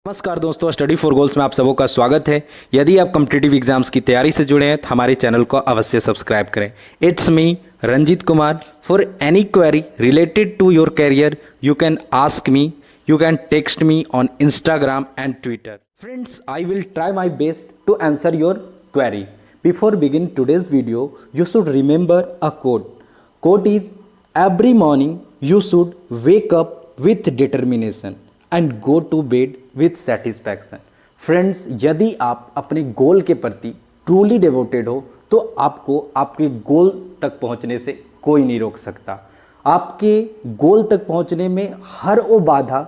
नमस्कार दोस्तों, study for goals में आप सबों का स्वागत है। यदि आप कॉम्पिटिटिव एग्जाम्स की तैयारी से जुड़े हैं तो हमारे चैनल को अवश्य सब्सक्राइब करें। It's me Ranjit Kumar. For any query related to your career you can ask me, you can text me on Instagram and Twitter. Friends, I will try my best to answer your query. Before begin today's video, you should remember a quote. Quote is, every morning you should wake up with determination and go to bed with satisfaction. Friends, यदि आप अपने गोल के प्रति truly devoted हो तो आपको आपके गोल तक पहुंचने से कोई नहीं रोक सकता। आपके गोल तक पहुंचने में हर वो बाधा,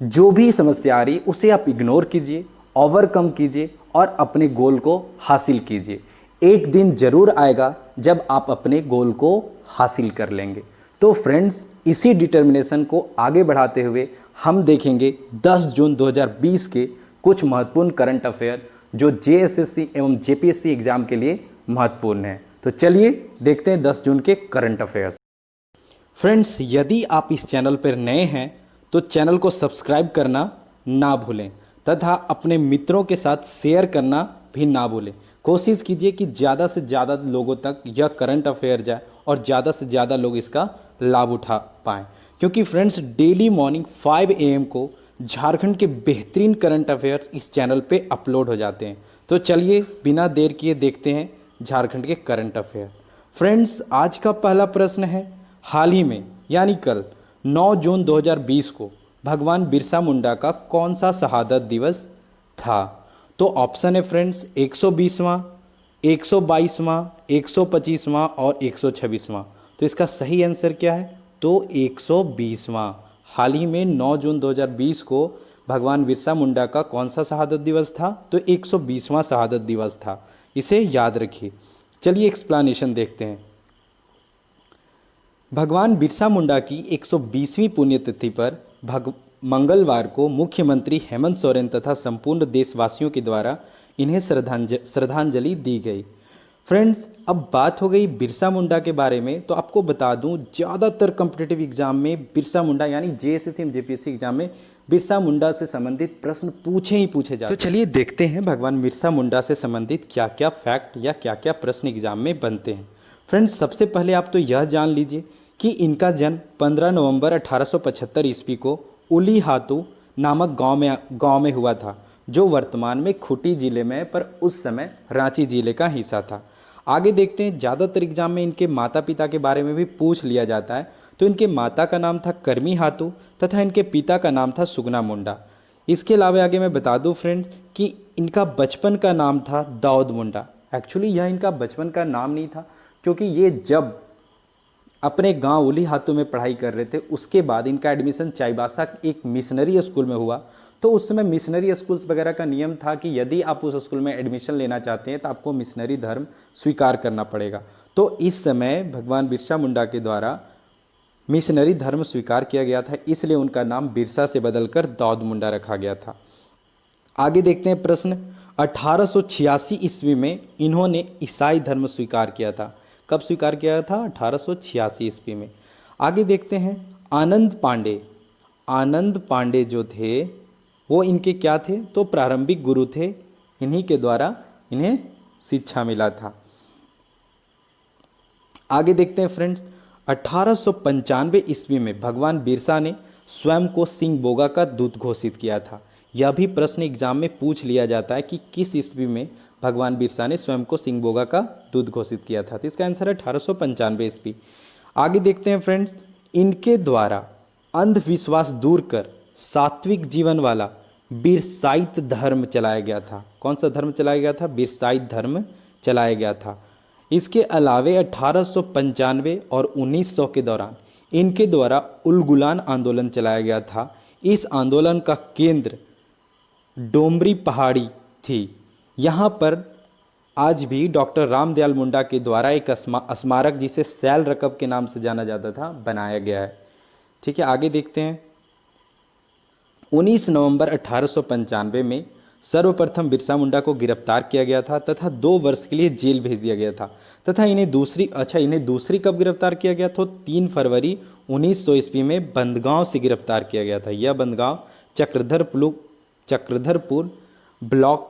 जो भी समस्या आ रही, उसे आप इग्नोर कीजिए, ओवरकम कीजिए और अपने गोल को हासिल कीजिए। एक दिन जरूर आएगा जब आप अपने गोल को हासिल कर लेंगे। तो फ्रेंड्स, इसी डिटर्मिनेशन को आगे बढ़ाते हुए हम देखेंगे 10 जून 2020 के कुछ महत्वपूर्ण करंट अफेयर जो जेएसएससी एवं जेपीएससी एग्जाम के लिए महत्वपूर्ण है। तो चलिए देखते हैं 10 जून के करंट अफेयर्स। फ्रेंड्स, यदि आप इस चैनल पर नए हैं तो चैनल को सब्सक्राइब करना ना भूलें तथा अपने मित्रों के साथ शेयर करना भी ना भूलें। कोशिश कीजिए कि ज़्यादा से ज़्यादा लोगों तक यह करंट अफेयर जाए और ज़्यादा से ज़्यादा लोग इसका लाभ उठा पाएँ, क्योंकि फ्रेंड्स डेली मॉर्निंग 5 AM को झारखंड के बेहतरीन करंट अफेयर्स इस चैनल पे अपलोड हो जाते हैं। तो चलिए बिना देर किए देखते हैं झारखंड के करंट अफेयर। फ्रेंड्स, आज का पहला प्रश्न है, हाल ही में यानी कल 9 जून 2020 को भगवान बिरसा मुंडा का कौन सा शहादत दिवस था? तो ऑप्शन है फ्रेंड्स 120वां, 122वां, 125वां और 126वां। तो इसका सही आंसर क्या है? तो 120वां। हाल ही में 9 जून 2020 को भगवान बिरसा मुंडा का कौन सा शहादत दिवस था? तो 120वां शहादत दिवस था। इसे याद रखिए। चलिए एक्सप्लेनेशन देखते हैं। भगवान बिरसा मुंडा की 120वीं पुण्यतिथि पर मंगलवार को मुख्यमंत्री हेमंत सोरेन तथा संपूर्ण देशवासियों के द्वारा इन्हें श्रद्धांजलि दी गई। फ्रेंड्स, अब बात हो गई बिरसा मुंडा के बारे में, तो आपको बता दूं ज़्यादातर कॉम्पिटिटिव एग्जाम में बिरसा मुंडा यानी जेएसएससी जेपीएससी एग्जाम में बिरसा मुंडा से संबंधित प्रश्न पूछे जाते हैं। तो चलिए देखते हैं भगवान बिरसा मुंडा से संबंधित क्या क्या फैक्ट या क्या क्या प्रश्न एग्जाम में बनते हैं। फ्रेंड्स, सबसे पहले आप तो यह जान लीजिए कि इनका जन्म 15 नवंबर 1875 ईस्वी को उली हातू नामक गांव में हुआ था, जो वर्तमान में खूंटी जिले में पर उस समय रांची जिले का हिस्सा था। आगे देखते हैं, ज़्यादातर एग्जाम में इनके माता पिता के बारे में भी पूछ लिया जाता है। तो इनके माता का नाम था करमी हातू तथा इनके पिता का नाम था सुगना मुंडा। इसके अलावा आगे मैं बता दूं फ्रेंड्स कि इनका बचपन का नाम था दाऊद मुंडा। एक्चुअली यह इनका बचपन का नाम नहीं था, क्योंकि ये जब अपने गांव उली हातू में पढ़ाई कर रहे थे, उसके बाद इनका एडमिशन चाईबासा एक मिशनरी स्कूल में हुआ। तो उस समय मिशनरी स्कूल्स वगैरह का नियम था कि यदि आप उस स्कूल में एडमिशन लेना चाहते हैं तो आपको मिशनरी धर्म स्वीकार करना पड़ेगा। तो इस समय भगवान बिरसा मुंडा के द्वारा मिशनरी धर्म स्वीकार किया गया था, इसलिए उनका नाम बिरसा से बदलकर दाऊद मुंडा रखा गया था। आगे देखते हैं प्रश्न, 1886 ईस्वी में इन्होंने ईसाई धर्म स्वीकार किया था। कब स्वीकार किया था? 1886 ईस्वी में। आगे देखते हैं, आनंद पांडे जो थे वो इनके क्या थे? तो प्रारंभिक गुरु थे। इन्हीं के द्वारा इन्हें शिक्षा मिला था। आगे देखते हैं फ्रेंड्स, 1895 ईस्वी में भगवान बिरसा ने स्वयं को सिंह बोगा का दूत घोषित किया था। यह भी प्रश्न एग्जाम में पूछ लिया जाता है कि किस ईस्वी में भगवान बिरसा ने स्वयं को सिंह बोगा का दूत घोषित किया था। तो इसका आंसर है 1895 ईस्वी। आगे देखते हैं फ्रेंड्स, इनके द्वारा अंधविश्वास दूर कर सात्विक जीवन वाला बिरसाइत धर्म चलाया गया था। कौन सा धर्म चलाया गया था? बिरसाइत धर्म चलाया गया था। इसके अलावे 1895 और 1900 के दौरान इनके द्वारा उलगुलान आंदोलन चलाया गया था। इस आंदोलन का केंद्र डोमरी पहाड़ी थी। यहाँ पर आज भी डॉक्टर रामदयाल मुंडा के द्वारा एक स्मारक, जिसे सैल रकब के नाम से जाना जाता था, बनाया गया है। ठीक है, आगे देखते हैं। 19 नवंबर 1895 में सर्वप्रथम बिरसा मुंडा को गिरफ्तार किया गया था तथा 2 वर्ष के लिए जेल भेज दिया गया था तथा इन्हें दूसरी कब गिरफ्तार किया गया? तो 3 फरवरी 1900 ईस्वी में बंदगांव से गिरफ्तार किया गया था। यह बंदगांव चक्रधरपुर चक्रधरपुर ब्लॉक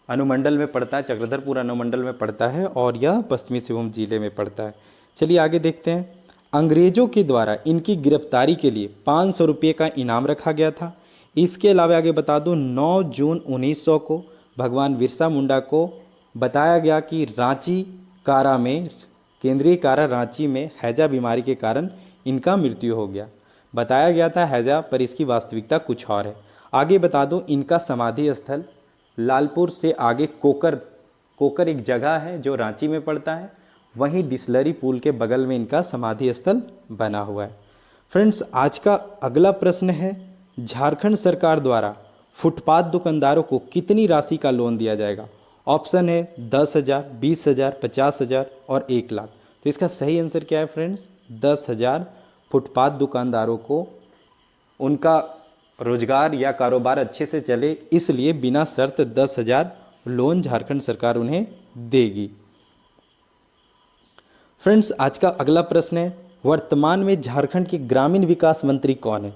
अनुमंडल में पड़ता है, चक्रधरपुर अनुमंडल में पड़ता है और यह पश्चिमी सिंहभूम जिले में पड़ता है। चलिए आगे देखते हैं। अंग्रेजों के द्वारा इनकी गिरफ्तारी के लिए 500 रुपये का इनाम रखा गया था। इसके अलावा आगे बता दूं 9 जून 1900 को भगवान बिरसा मुंडा को बताया गया कि रांची कारा में, केंद्रीय कारा रांची में हैजा बीमारी के कारण इनका मृत्यु हो गया। बताया गया था हैजा, पर इसकी वास्तविकता कुछ और है। आगे बता दूं इनका समाधि स्थल लालपुर से आगे कोकर एक जगह है जो रांची में पड़ता है, वहीं डिस्लरी पुल के बगल में इनका समाधि स्थल बना हुआ है। फ्रेंड्स, आज का अगला प्रश्न है, झारखंड सरकार द्वारा फुटपाथ दुकानदारों को कितनी राशि का लोन दिया जाएगा? ऑप्शन है 10,000, 20,000, 50,000 और 1 लाख। तो इसका सही आंसर क्या है फ्रेंड्स? 10,000 फुटपाथ दुकानदारों को उनका रोजगार या कारोबार अच्छे से चले, इसलिए बिना शर्त 10,000 लोन झारखंड सरकार उन्हें देगी। फ्रेंड्स, आज का अगला प्रश्न है, वर्तमान में झारखंड के ग्रामीण विकास मंत्री कौन है?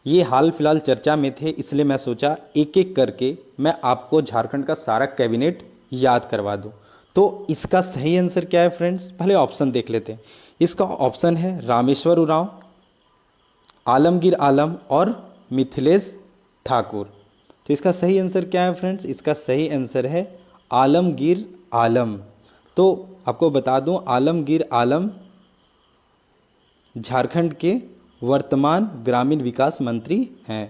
ये हाल फिलहाल चर्चा में थे, इसलिए मैं सोचा एक एक करके मैं आपको झारखंड का सारा कैबिनेट याद करवा दूं। तो इसका सही आंसर क्या है फ्रेंड्स? पहले ऑप्शन देख लेते हैं। इसका ऑप्शन है रामेश्वर उरांव, आलमगीर आलम और मिथिलेश ठाकुर। तो इसका सही आंसर क्या है फ्रेंड्स? इसका सही आंसर है आलमगीर आलम। तो आपको बता दूं आलमगीर आलम झारखंड के वर्तमान ग्रामीण विकास मंत्री हैं।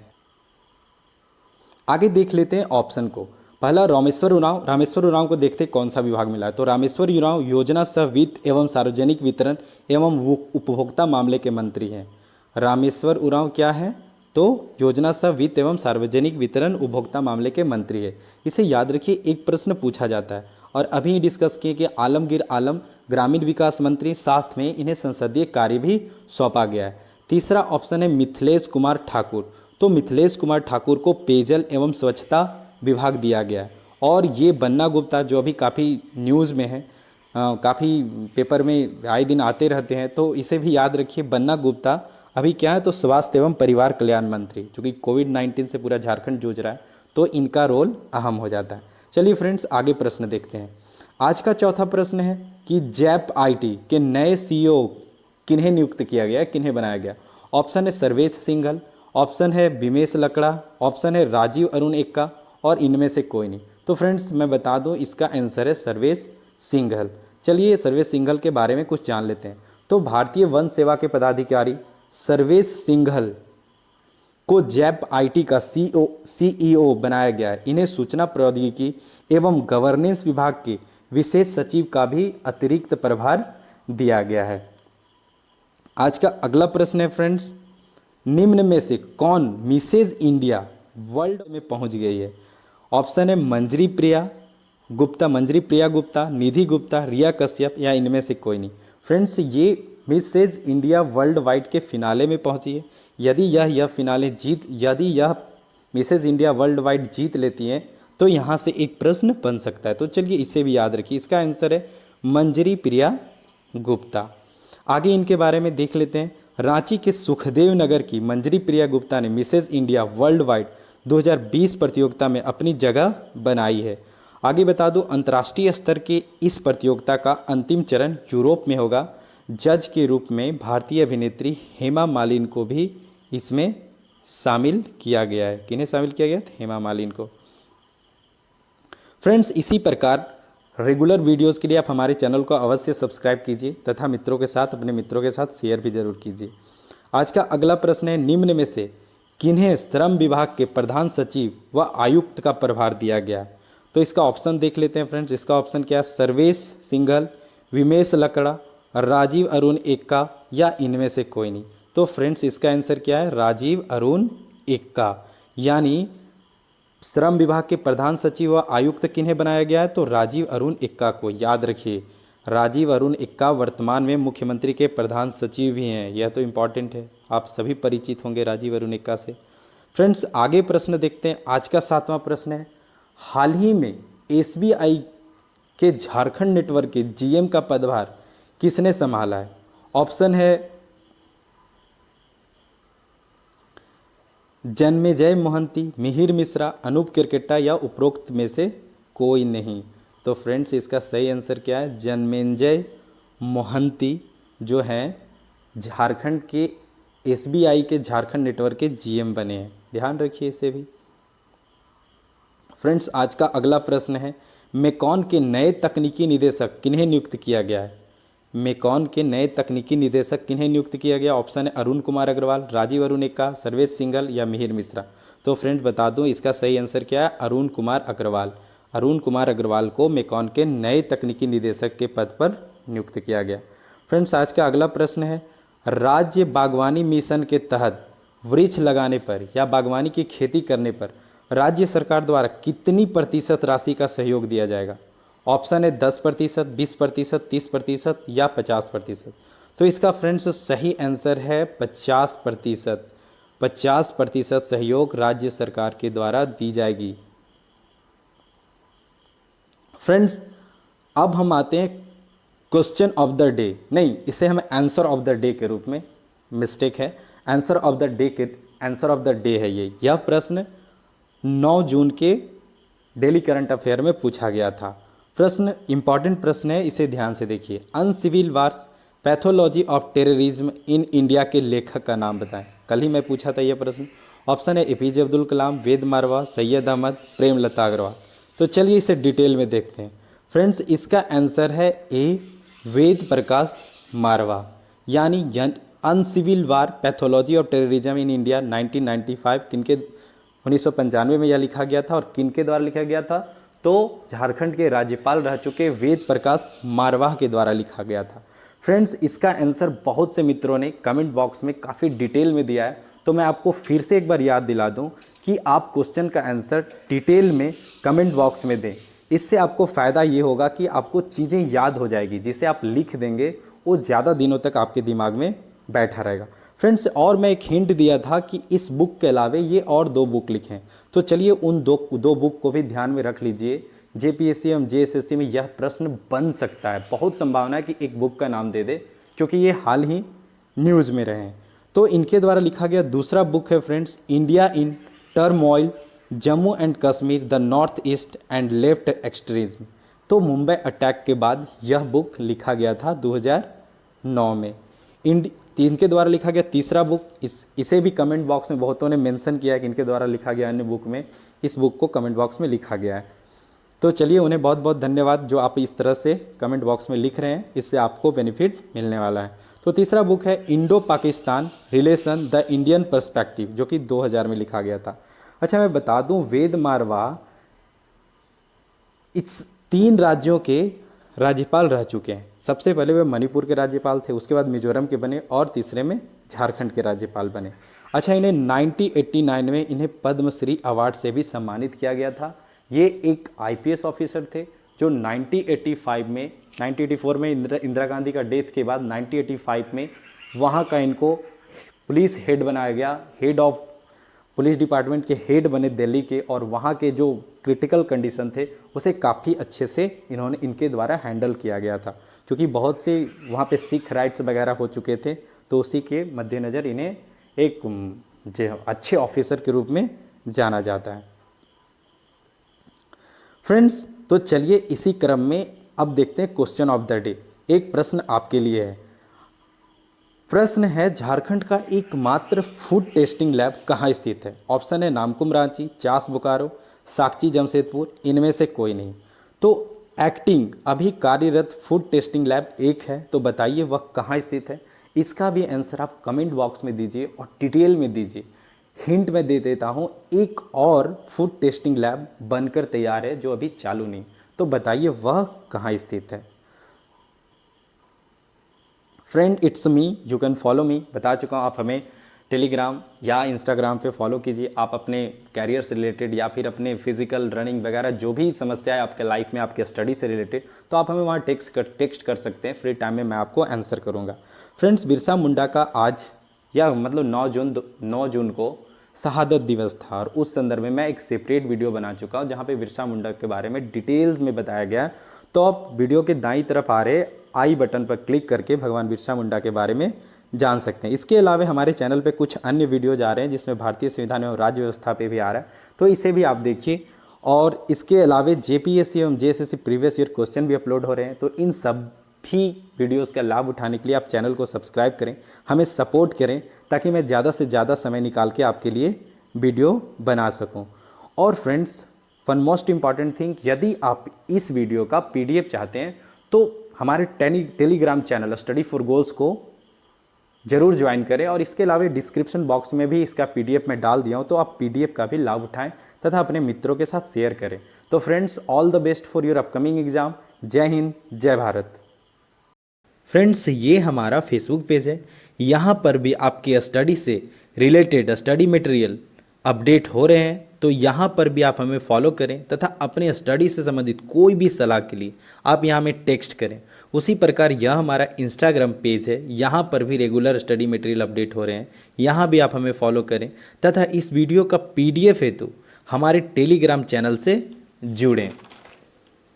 आगे देख लेते हैं ऑप्शन को। पहला रामेश्वर उरांव। रामेश्वर उरांव को देखते कौन सा विभाग मिला है। तो रामेश्वर उरांव योजना सह वित्त एवं सार्वजनिक वितरण एवं उपभोक्ता मामले के मंत्री हैं। रामेश्वर उरांव क्या है? तो योजना सह वित्त एवं सार्वजनिक वितरण उपभोक्ता मामले के मंत्री है। इसे याद रखिए, एक प्रश्न पूछा जाता है। और अभी डिस्कस किए कि आलमगीर आलम ग्रामीण विकास मंत्री, साथ में इन्हें संसदीय कार्य भी सौंपा गया है। तीसरा ऑप्शन है मिथिलेश कुमार ठाकुर। तो मिथिलेश कुमार ठाकुर को पेयजल एवं स्वच्छता विभाग दिया गया है। और ये बन्ना गुप्ता जो अभी काफ़ी न्यूज़ में है, काफ़ी पेपर में आए दिन आते रहते हैं, तो इसे भी याद रखिए। बन्ना गुप्ता अभी क्या है? तो स्वास्थ्य एवं परिवार कल्याण मंत्री, जो कि कोविड-19 से पूरा झारखंड जूझ रहा है, तो इनका रोल अहम हो जाता है। चलिए फ्रेंड्स, आगे प्रश्न देखते हैं। आज का चौथा प्रश्न है कि जैप आईटी के नए सीईओ किन्हें नियुक्त किया गया, किन्हें बनाया गया? ऑप्शन है सर्वेश सिंघल, ऑप्शन है बिमेश लकड़ा, ऑप्शन है राजीव अरुण एक्का और इनमें से कोई नहीं। तो फ्रेंड्स, मैं बता दूं इसका आंसर है सर्वेश सिंघल। चलिए सर्वेश सिंघल के बारे में कुछ जान लेते हैं। तो भारतीय वन सेवा के पदाधिकारी सर्वेश सिंघल को जैप आईटी का सीईओ बनाया गया है। इन्हें सूचना प्रौद्योगिकी एवं गवर्नेंस विभाग के विशेष सचिव का भी अतिरिक्त प्रभार दिया गया है। आज का अगला प्रश्न है फ्रेंड्स, निम्न में से कौन मिसेज इंडिया वर्ल्ड में पहुंच गई है? ऑप्शन है मंजरी प्रिया गुप्ता, निधि गुप्ता, रिया कश्यप या इनमें से कोई नहीं। फ्रेंड्स, ये मिसेज इंडिया वर्ल्ड वाइड के फिनाले में पहुंची है। यदि यह मिसेज इंडिया वर्ल्ड वाइड जीत लेती हैं तो यहाँ से एक प्रश्न बन सकता है। तो चलिए इसे भी याद रखिए। इसका आंसर है मंजरी प्रिया गुप्ता। आगे इनके बारे में देख लेते हैं। रांची के सुखदेव नगर की मंजरी प्रिया गुप्ता ने मिसेज इंडिया वर्ल्ड वाइड 2020 प्रतियोगिता में अपनी जगह बनाई है। आगे बता दूं अंतर्राष्ट्रीय स्तर के इस प्रतियोगिता का अंतिम चरण यूरोप में होगा। जज के रूप में भारतीय अभिनेत्री हेमा मालिनी को भी इसमें शामिल किया गया है। किन्हें शामिल किया गया? हेमा मालिनी को। फ्रेंड्स, इसी प्रकार रेगुलर वीडियोस के लिए आप हमारे चैनल को अवश्य सब्सक्राइब कीजिए तथा अपने मित्रों के साथ शेयर भी जरूर कीजिए। आज का अगला प्रश्न है, निम्न में से किन्हें श्रम विभाग के प्रधान सचिव व आयुक्त का प्रभार दिया गया? तो इसका ऑप्शन देख लेते हैं फ्रेंड्स। इसका ऑप्शन क्या है? सर्वेश सिंघल, विमेश लकड़ा, राजीव अरुण एक्का या इनमें से कोई नहीं। तो फ्रेंड्स, इसका आंसर क्या है? राजीव अरुण एक्का। यानी श्रम विभाग के प्रधान सचिव व आयुक्त किन्हें बनाया गया है? तो राजीव अरुण एक्का को। याद रखिए, राजीव अरुण एक्का वर्तमान में मुख्यमंत्री के प्रधान सचिव भी हैं। यह तो इम्पॉर्टेंट है, आप सभी परिचित होंगे राजीव अरुण एक्का से। फ्रेंड्स, आगे प्रश्न देखते हैं। आज का 7वां प्रश्न है, हाल ही में एसबीआई के झारखंड नेटवर्क के जीएम का पदभार किसने संभाला है? ऑप्शन है जन्मेजय मोहंती, मिहिर मिश्रा, अनूप किरकेट्टा या उपरोक्त में से कोई नहीं। तो फ्रेंड्स इसका सही आंसर क्या है? जन्मेजय मोहंती जो हैं झारखंड के एसबीआई के झारखंड नेटवर्क के जीएम बने हैं, ध्यान रखिए इसे भी। फ्रेंड्स आज का अगला प्रश्न है, मेकॉन के नए तकनीकी निदेशक किन्हें नियुक्त किया गया है? मेकॉन के नए तकनीकी निदेशक किन्हें नियुक्त किया गया? ऑप्शन है अरुण कुमार अग्रवाल, राजीव अरुणिका, सर्वेश सिंघल या मिहिर मिश्रा। तो फ्रेंड्स बता दूं इसका सही आंसर क्या है? अरुण कुमार अग्रवाल। अरुण कुमार अग्रवाल को मेकॉन के नए तकनीकी निदेशक के पद पर नियुक्त किया गया। फ्रेंड्स आज का अगला प्रश्न है, राज्य बागवानी मिशन के तहत वृक्ष लगाने पर या बागवानी की खेती करने पर राज्य सरकार द्वारा कितनी प्रतिशत राशि का सहयोग दिया जाएगा? ऑप्शन है 10%, 20%, 30% या 50%। तो इसका फ्रेंड्स सही आंसर है 50%। 50% सहयोग राज्य सरकार के द्वारा दी जाएगी। फ्रेंड्स अब हम आते हैं क्वेश्चन ऑफ द डे, नहीं इसे हम आंसर ऑफ द डे के रूप में, मिस्टेक है, आंसर ऑफ द डे के आंसर ऑफ द डे है ये। यह प्रश्न 9 जून के डेली करंट अफेयर में पूछा गया था। प्रश्न इंपॉर्टेंट प्रश्न है, इसे ध्यान से देखिए। Uncivil wars pathology of terrorism in India के लेखक का नाम बताएं। कल ही मैं पूछा था यह प्रश्न। ऑप्शन है एपीजे अब्दुल कलाम, वेद मारवा, सैयद अहमद, प्रेमलता अग्रवाल। तो चलिए इसे डिटेल में देखते हैं। फ्रेंड्स इसका आंसर है ए, वेद प्रकाश मारवा, यानी uncivil war pathology of terrorism in India 1995 किनके 1995 में यह लिखा गया था और किनके द्वारा लिखा गया था? तो झारखंड के राज्यपाल रह चुके वेद प्रकाश मारवाह के द्वारा लिखा गया था। फ्रेंड्स इसका आंसर बहुत से मित्रों ने कमेंट बॉक्स में काफ़ी डिटेल में दिया है, तो मैं आपको फिर से एक बार याद दिला दूं कि आप क्वेश्चन का आंसर डिटेल में कमेंट बॉक्स में दें। इससे आपको फ़ायदा ये होगा कि आपको चीज़ें याद हो जाएगी, जिसे आप लिख देंगे वो ज़्यादा दिनों तक आपके दिमाग में बैठा रहेगा। फ्रेंड्स और मैं एक हिंट दिया था कि इस बुक के अलावे ये और 2 बुक लिखें, तो चलिए उन दो बुक को भी ध्यान में रख लीजिए। जेपीएससी एवं जेएसएससी में यह प्रश्न बन सकता है, बहुत संभावना है कि एक बुक का नाम दे दे, क्योंकि ये हाल ही न्यूज़ में रहे हैं। तो इनके द्वारा लिखा गया दूसरा बुक है friends, India in turmoil, Jammu and Kashmir, the north east and left extremism. तो मुंबई अटैक के बाद यह बुक लिखा गया था 2009 में। इनके द्वारा लिखा गया तीसरा बुक, इसे भी कमेंट बॉक्स में बहुतों ने मेंशन किया है कि इनके द्वारा लिखा गया अन्य बुक में, इस बुक को कमेंट बॉक्स में लिखा गया है। तो चलिए उन्हें बहुत बहुत धन्यवाद जो आप इस तरह से कमेंट बॉक्स में लिख रहे हैं, इससे आपको बेनिफिट मिलने वाला है। तो तीसरा बुक है Indo Pakistan relation the Indian perspective, जो कि 2000 में लिखा गया था। अच्छा मैं बता दूं वेद मारवा इस 3 राज्यों के राज्यपाल रह चुके हैं। सबसे पहले वे मणिपुर के राज्यपाल थे, उसके बाद मिजोरम के बने और तीसरे में झारखंड के राज्यपाल बने। अच्छा इन्हें 1989 में इन्हें पद्मश्री अवार्ड से भी सम्मानित किया गया था। ये एक आईपीएस ऑफिसर थे जो 1984 में इंदिरा गांधी का डेथ के बाद 1985 में वहाँ का इनको पुलिस हेड बनाया गया, हेड ऑफ पुलिस डिपार्टमेंट के हेड बने दिल्ली के, और वहाँ के जो क्रिटिकल कंडीशन थे उसे काफ़ी अच्छे से इनके द्वारा हैंडल किया गया था, क्योंकि बहुत से वहाँ पे सिख राइट्स वगैरह हो चुके थे। तो उसी के मद्देनज़र इन्हें एक अच्छे ऑफिसर के रूप में जाना जाता है। फ्रेंड्स तो चलिए इसी क्रम में अब देखते हैं क्वेश्चन ऑफ द डे। एक प्रश्न आपके लिए है। प्रश्न है झारखंड का एकमात्र फूड टेस्टिंग लैब कहाँ स्थित है? ऑप्शन है नामकुम रांची, चास बोकारो, साकची जमशेदपुर, इनमें से कोई नहीं। तो एक्टिंग अभी कार्यरत फूड टेस्टिंग लैब एक है, तो बताइए वह कहाँ स्थित है? इसका भी आंसर आप कमेंट बॉक्स में दीजिए और डिटेल में dीजिए। हिंट मैं दे देता हूँ, एक और फूड टेस्टिंग लैब बनकर तैयार है जो अभी चालू नहीं, तो बताइए वह कहाँ स्थित है? Friend it's me, you can follow me. बता चुका हूँ, आप हमें टेलीग्राम या इंस्टाग्राम पे फॉलो कीजिए। आप अपने कैरियर से रिलेटेड या फिर अपने फिजिकल रनिंग वगैरह जो भी समस्या है आपके लाइफ में, आपके स्टडी से रिलेटेड, तो आप हमें वहाँ टेक्स्ट कर सकते हैं। फ्री टाइम में मैं आपको आंसर करूँगा। फ्रेंड्स बिरसा मुंडा का आज या मतलब 9 जून को शहादत दिवस था, और उस संदर्भ में मैं एक सेपरेट वीडियो बना चुका हूँ जहाँ पे बिरसा मुंडा के बारे में डिटेल्स में बताया गया। तो आप वीडियो के दाईं तरफ आ रहे आई बटन पर क्लिक करके भगवान बिरसा मुंडा के बारे में जान सकते हैं। इसके अलावा हमारे चैनल पे कुछ अन्य वीडियोज आ रहे हैं जिसमें भारतीय संविधान एवं राज्य व्यवस्था पे भी आ रहा है, तो इसे भी आप देखिए। और इसके अलावा जेपीएससी एवं जेएसएससी प्रीवियस ईयर क्वेश्चन भी अपलोड हो रहे हैं, तो इन सब भी वीडियोस का लाभ उठाने के लिए आप चैनल को सब्सक्राइब करें, हमें सपोर्ट करें, ताकि मैं ज़्यादा से ज़्यादा समय निकाल के आपके लिए वीडियो बना सकूं। और friends, one most important thing, यदि आप इस वीडियो का पीडीएफ चाहते हैं तो हमारे Telegram channel study for goals को ज़रूर ज्वाइन करें। और इसके अलावा डिस्क्रिप्शन बॉक्स में भी इसका पीडीएफ मैं डाल दिया हूँ, तो आप पीडीएफ का भी लाभ उठाएं तथा अपने मित्रों के साथ शेयर करें। तो friends, all the best for your upcoming exam. जय हिंद, जय भारत। फ्रेंड्स, ये हमारा फेसबुक पेज है, यहाँ पर भी आपके स्टडी से रिलेटेड स्टडी मटेरियल अपडेट हो रहे हैं, तो यहाँ पर भी आप हमें फॉलो करें तथा अपने स्टडी से संबंधित कोई भी सलाह के लिए आप यहाँ में टेक्स्ट करें। उसी प्रकार यह हमारा इंस्टाग्राम पेज है, यहाँ पर भी रेगुलर स्टडी मटेरियल अपडेट हो रहे हैं, यहाँ भी आप हमें फॉलो करें तथा इस वीडियो का पीडीएफ है तो हमारे टेलीग्राम चैनल से जुड़ें।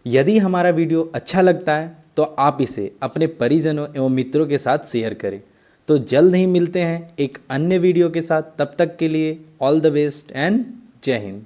यदि हमारा वीडियो अच्छा लगता है तो आप इसे अपने परिजनों एवं मित्रों के साथ शेयर करें। तो जल्द ही मिलते हैं एक अन्य वीडियो के साथ, तब तक के लिए ऑल द बेस्ट एंड जय हिंद।